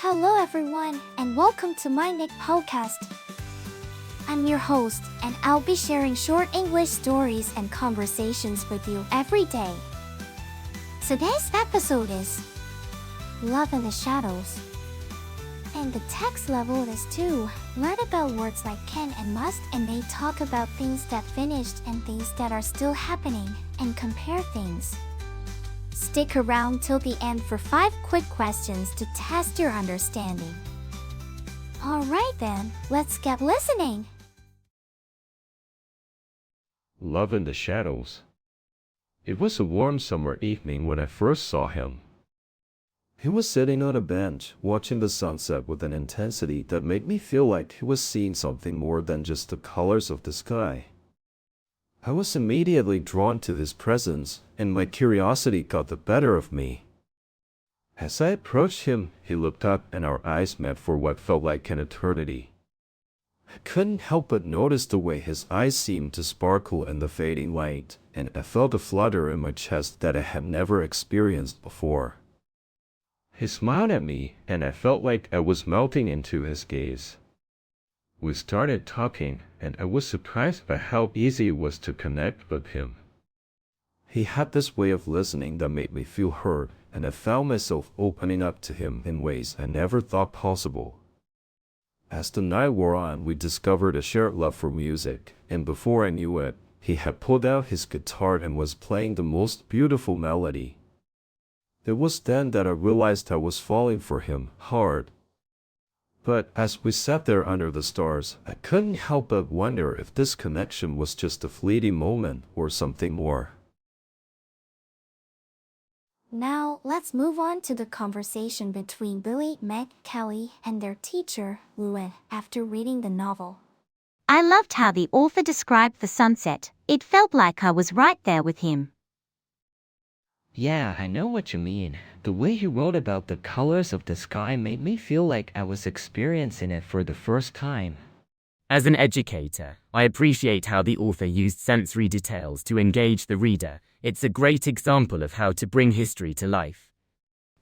Hello everyone, and welcome to MyniQ podcast. I'm your host, and I'll be sharing short English stories and conversations with you every day. Today's episode is Love in the Shadows. And the text level is too. Learn about words like can and must, and they talk about things that finished and things that are still happening, and compare things. Stick around till the end for 5 quick questions to test your understanding. Alright then, let's get listening. Love in the Shadows. It was a warm summer evening when I first saw him. He was sitting on a bench, watching the sunset with an intensity that made me feel like he was seeing something more than just the colors of the sky. I was immediately drawn to his presence, and my curiosity got the better of me. As I approached him, he looked up and our eyes met for what felt like an eternity. I couldn't help but notice the way his eyes seemed to sparkle in the fading light, and I felt a flutter in my chest that I had never experienced before. He smiled at me, and I felt like I was melting into his gaze. We started talking, and I was surprised by how easy it was to connect with him. He had this way of listening that made me feel heard, and I found myself opening up to him in ways I never thought possible. As the night wore on, we discovered a shared love for music, and before I knew it, he had pulled out his guitar and was playing the most beautiful melody. It was then that I realized I was falling for him hard. But as we sat there under the stars, I couldn't help but wonder if this connection was just a fleeting moment or something more. Now, let's move on to the conversation between Billy, Meg, Kelly, and their teacher, Lewin, after reading the novel. I loved how the author described the sunset. It felt like I was right there with him. Yeah, I know what you mean. The way he wrote about the colors of the sky made me feel like I was experiencing it for the first time. As an educator, I appreciate how the author used sensory details to engage the reader. It's a great example of how to bring history to life.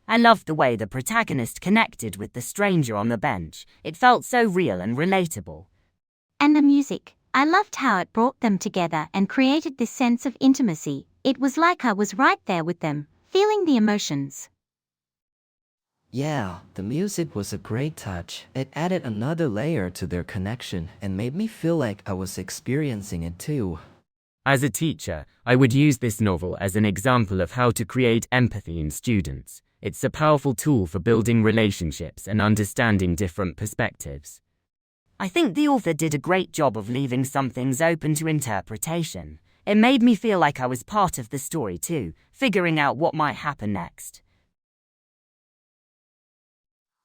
I loved the way the protagonist connected with the stranger on the bench. It felt so real and relatable. And the music. I loved how it brought them together and created this sense of intimacy. It was like I was right there with them, feeling the emotions. Yeah, the music was a great touch. It added another layer to their connection and made me feel like I was experiencing it too. As a teacher, I would use this novel as an example of how to create empathy in students. It's a powerful tool for building relationships and understanding different perspectives. I think the author did a great job of leaving some things open to interpretation. It made me feel like I was part of the story too, figuring out what might happen next.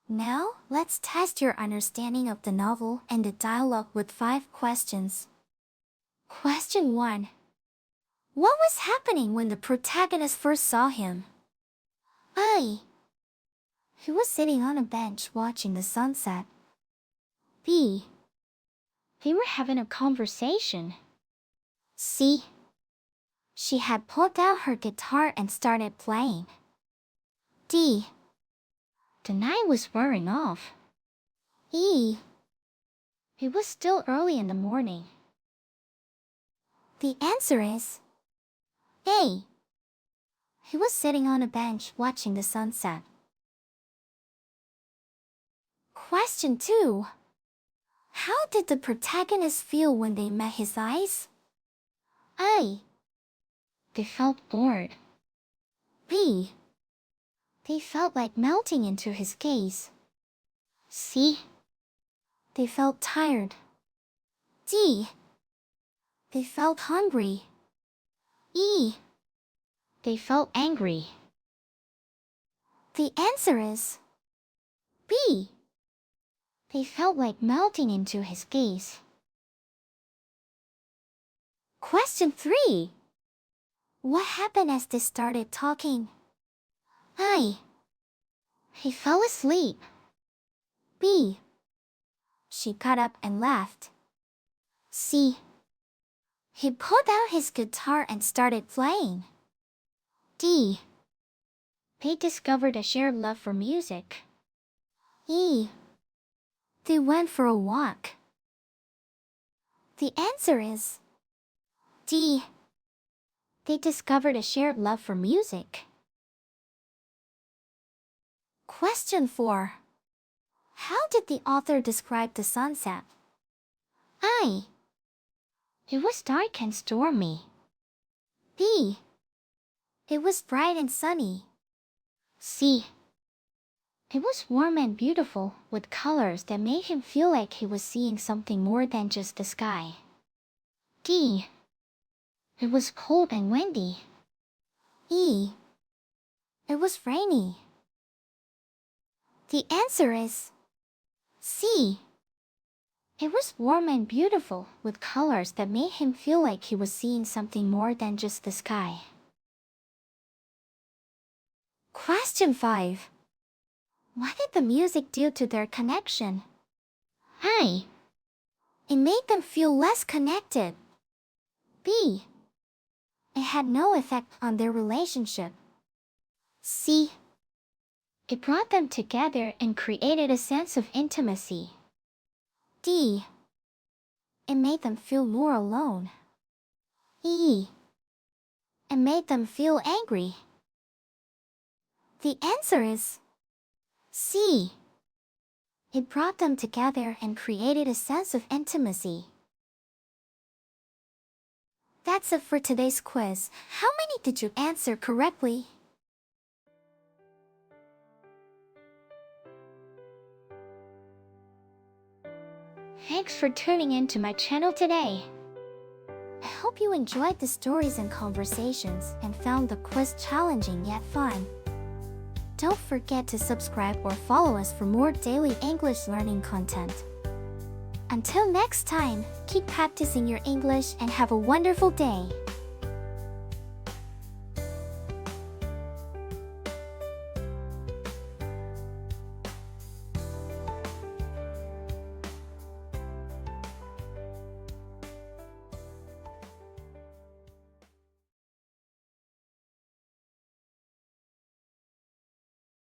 Now, let's test your understanding of the novel and the dialogue with 5 questions. Question 1. What was happening when the protagonist first saw him? A. He was sitting on a bench watching the sunset. B. They were having a conversation. C. She had pulled out her guitar and started playing. D. The night was wearing off. E. It was still early in the morning. The answer is A. He was sitting on a bench watching the sunset. Question 2. How did the protagonist feel when they met his eyes? A. They felt bored. B. They felt like melting into his gaze. C. They felt tired. D. They felt hungry. E. They felt angry. The answer is B. They felt like melting into his gaze. Question 3. What happened as they started talking? A. He fell asleep. B. She got up and left. C. He pulled out his guitar and started playing. D. They discovered a shared love for music. E. They went for a walk. The answer is D. They discovered a shared love for music. Question 4. How did the author describe the sunset? I. It was dark and stormy. B. It was bright and sunny. C. It was warm and beautiful, with colors that made him feel like he was seeing something more than just the sky. D. It was cold and windy. E. It was rainy. The answer is C. It was warm and beautiful, with colors that made him feel like he was seeing something more than just the sky. Question 5. What did the music do to their connection? I. It made them feel less connected. B. It had no effect on their relationship. C. It brought them together and created a sense of intimacy. D. It made them feel more alone. E. It made them feel angry. The answer is C. It brought them together and created a sense of intimacy. That's it for today's quiz. How many did you answer correctly? Thanks for tuning in to my channel today. I hope you enjoyed the stories and conversations and found the quiz challenging yet fun. Don't forget to subscribe or follow us for more daily English learning content. Until next time, keep practicing your English and have a wonderful day.